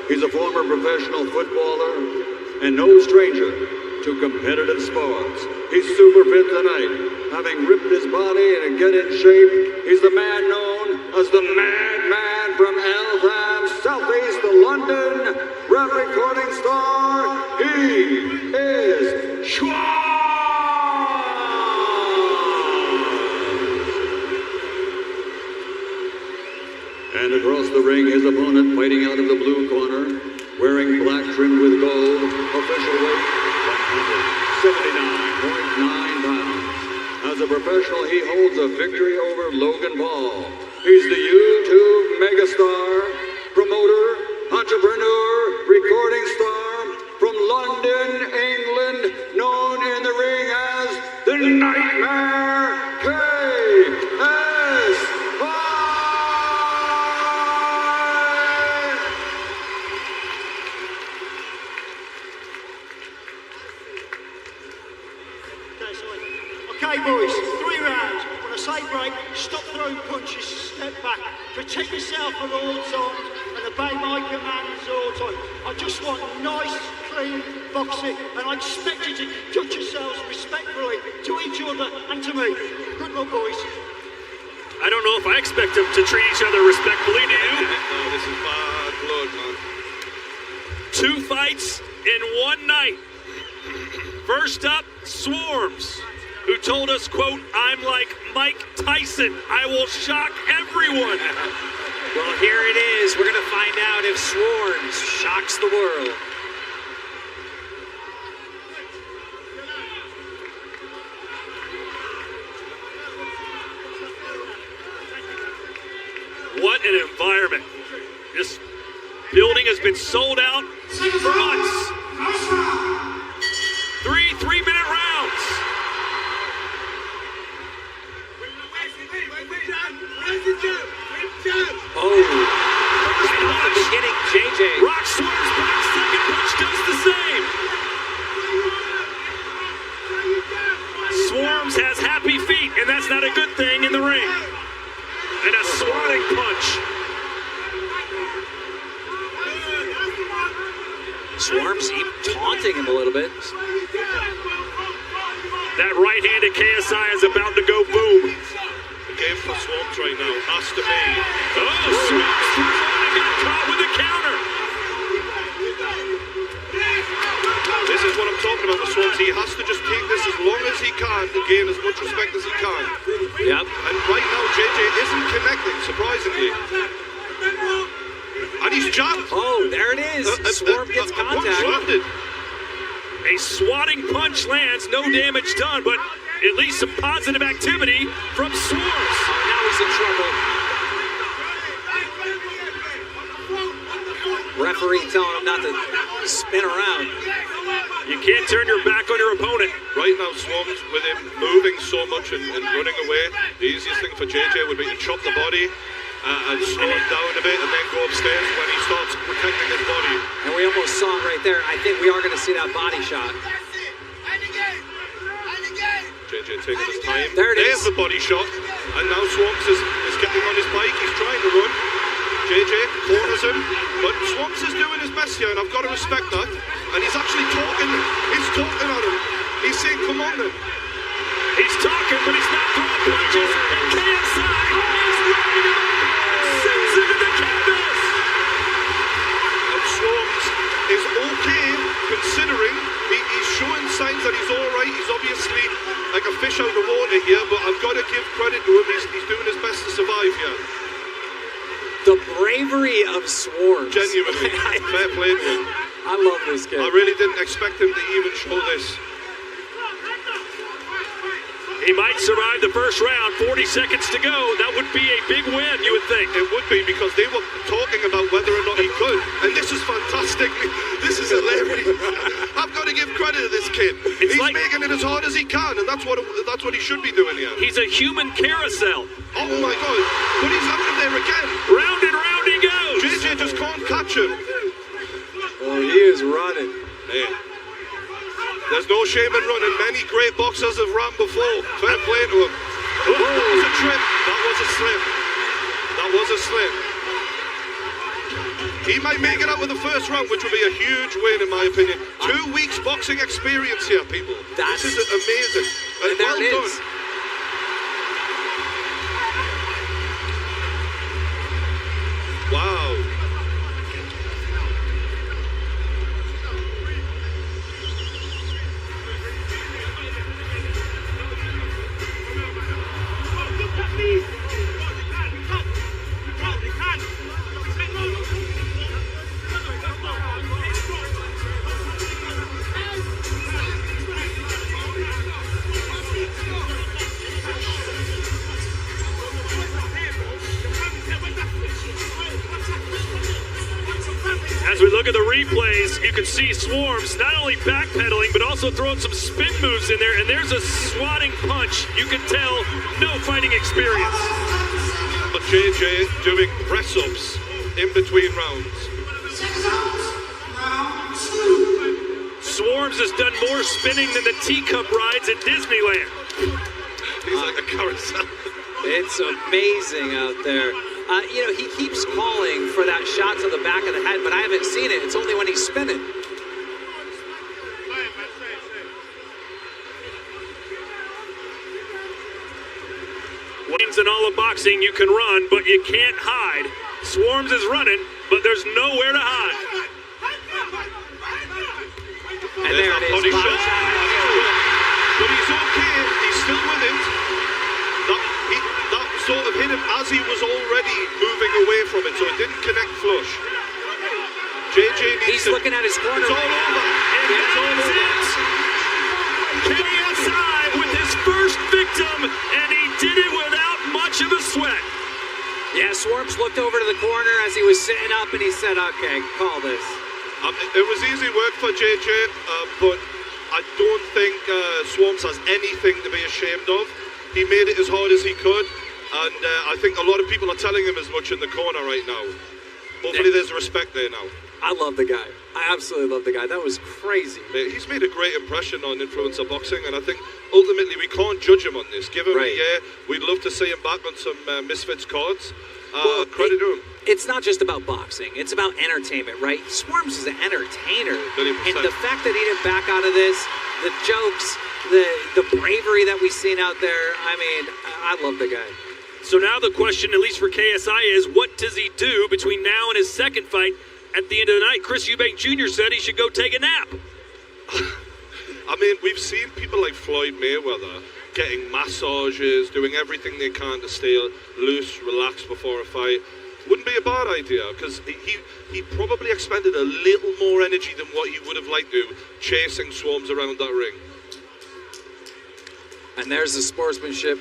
He's a former professional footballer and no stranger to competitive sports. He's super fit tonight, having ripped his body to get in shape. He's the man known as the Madman from Eltham, southeast of London, rap recording star. He is Swarmz. And across the ring, his opponent fighting out of the blue corner, wearing black trimmed with gold, official weight 179.9 pounds. As a professional, he holds a victory over Logan Paul. He's the YouTube megastar, promoter, entrepreneur, recording star from London, England, known in the ring as the Nightmare KSI. Okay, boys, 3 rounds. When I say break, stop throwing punches, step back. Protect yourself at all times and obey my commands all the time. I just want nice, clean boxing, and I expect you to judge yourselves respectfully to each other and to me. Good luck, boys. I don't know if I expect them to treat each other respectfully, do you? No, this is bad blood, man. 2 fights in 1 night. First up, Swarmz, who told us, quote, "I'm like Mike Tyson. I will shock everyone." Well, here it is. We're going to find out if Swarmz shocks the world. What an environment. This building has been sold out for months. 3 3-minute rounds. Oh, right off the beginning, JJ. Rock Swarmz back, second punch does the same. Swarmz has happy feet, and that's not a good thing in the ring. And a swatting punch. Swarmz even taunting him a little bit. That right hand of KSI is about to go boom. The game for Swarmz right now has to be. Oh, Swarmz got caught with a counter. This is what I'm talking about with Swarmz. He has to just take this as long as he can to gain as much respect as he can. Yep. And right now, JJ isn't connecting, surprisingly. And he's jabbed. Oh, there it is. Swarmz gets contact. Landed. A swatting punch lands, no damage done, but at least some positive activity from Swarmz. Oh, now he's in trouble. Referee telling him not to spin around. You can't turn your back on your opponent. Right now, Swarmz, with him moving so much and running away, the easiest thing for JJ would be to chop the body and slow him down a bit and then go upstairs when he starts protecting his body. And we almost saw him right there. I think we are going to see that body shot. JJ taking his time. There it is. There's the body shot. And now Swarmz is getting on his bike. He's trying to run. JJ corners him. But Swarmz is doing his best here, and I've got to respect that. And he's actually talking. He's talking at him. He's saying, "Come on then." He's talking, but he's not throwing punches. And KSI is lining up. Sends him to the canvas. And Swarmz is okay, considering he's showing signs that he's all right. He's obviously like a fish out of water here, but I've got to give credit to him. He's doing his best to survive here. The bravery of Swarmz. Genuinely, fair play to him. I love this kid. I really didn't expect him to even show this. He might survive the first round. 40 seconds to go. That would be a big win, you would think. It would be, because they were talking about whether or not he could. And this is fantastic. This is hilarious. I've got to give credit to this kid. He's like making it as hard as he can, and that's what he should be doing here. He's a human carousel. Oh my God. But he's out of there again. Round and round he goes. JJ just can't catch him. Oh, he is running. Man. There's no shame in running. Many great boxers have run before. Fair play to him. Oh, that was a trip. That was a slip. That was a slip. He might make it out with the first round, which will be a huge win, in my opinion. 2 weeks boxing experience here, people. This is amazing. And there well it done. is. Wow. As we look at the replays, you can see Swarmz not only backpedaling, but also throwing some spin moves in there. And there's a swatting punch. You can tell no fighting experience. But JJ doing press-ups in between rounds. Swarmz has done more spinning than the teacup rides at Disneyland. He's like a carousel. It's amazing out there. You know, he keeps calling for that shot to the back of the head, but I haven't seen it. It's only when he's spinning. Wings in all of boxing, you can run, but you can't hide. Swarmz is running, but there's nowhere to hide. And there it is. But he's okay. He's still with it. That sort of hit him as he was already moving away from it, so it didn't connect flush. JJ needs He's looking at his corner. It's all over. It's all over. KSI with his first victim, and he did it without much of a sweat. Yeah, Swarmz looked over to the corner as he was sitting up, and he said, okay, call this. It was easy work for JJ, but I don't think Swarmz has anything to be ashamed of. He made it as hard as he could, and I think a lot of people are telling him as much in the corner right now. Hopefully there's respect there now. I love the guy. I absolutely love the guy. That was crazy. He's made a great impression on influencer boxing, and I think ultimately we can't judge him on this. Give him a year. We'd love to see him back on some Misfits cards. Credit to him. It's not just about boxing. It's about entertainment, right? Swarmz is an entertainer. 100%. And the fact that he didn't back out of this, the jokes, the bravery that we've seen out there, I mean, I love the guy. So now the question, at least for KSI, is what does he do between now and his second fight at the end of the night? Chris Eubank Jr. said he should go take a nap. I mean, we've seen people like Floyd Mayweather getting massages, doing everything they can to stay loose, relaxed before a fight. Wouldn't be a bad idea, because he probably expended a little more energy than what he would have liked to, chasing Swarmz around that ring. And there's the sportsmanship.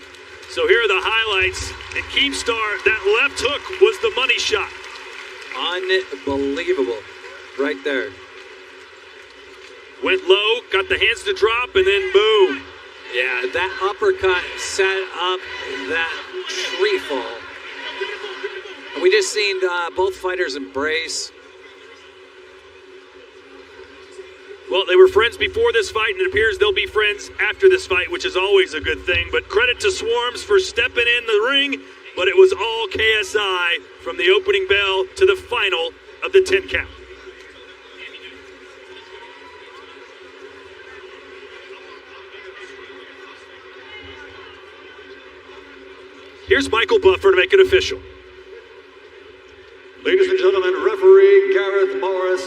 So here are the highlights. And Keemstar, that left hook was the money shot. Unbelievable. Right there. Went low, got the hands to drop, and then boom. Yeah, that uppercut set up that tree fall. And we just seen both fighters embrace. Well, they were friends before this fight, and it appears they'll be friends after this fight, which is always a good thing. But credit to Swarmz for stepping in the ring, but it was all KSI from the opening bell to the final of the 10 count. Here's Michael Buffer to make it official. Ladies and gentlemen, referee Gareth Morris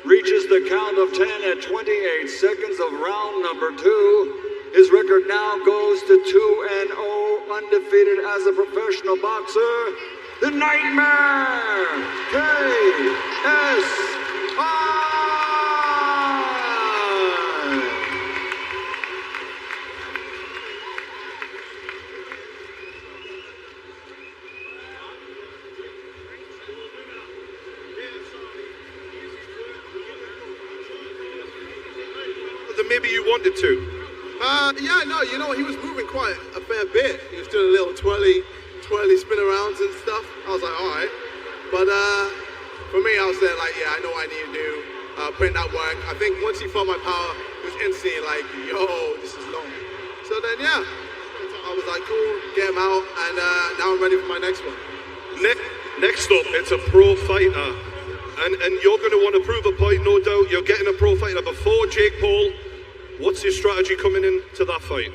reaches the count of 10 at 28 seconds of round number 2. His record now goes to 2-0, undefeated as a professional boxer. The Nightmare, KSI. Maybe you wanted to. Yeah, no, you know, he was moving quite a fair bit. He was doing a little twirly spin arounds and stuff. I was like, all right. But for me, I was there like, yeah, I know what I need to do. Put in that work. I think once he felt my power, he was instantly like, yo, this is long. So then, yeah, I was like, cool, get him out, and now I'm ready for my next one. Next up, it's a pro fighter. and you're going to want to prove a point, no doubt. You're getting a pro fighter before Jake Paul. What's your strategy coming into that fight?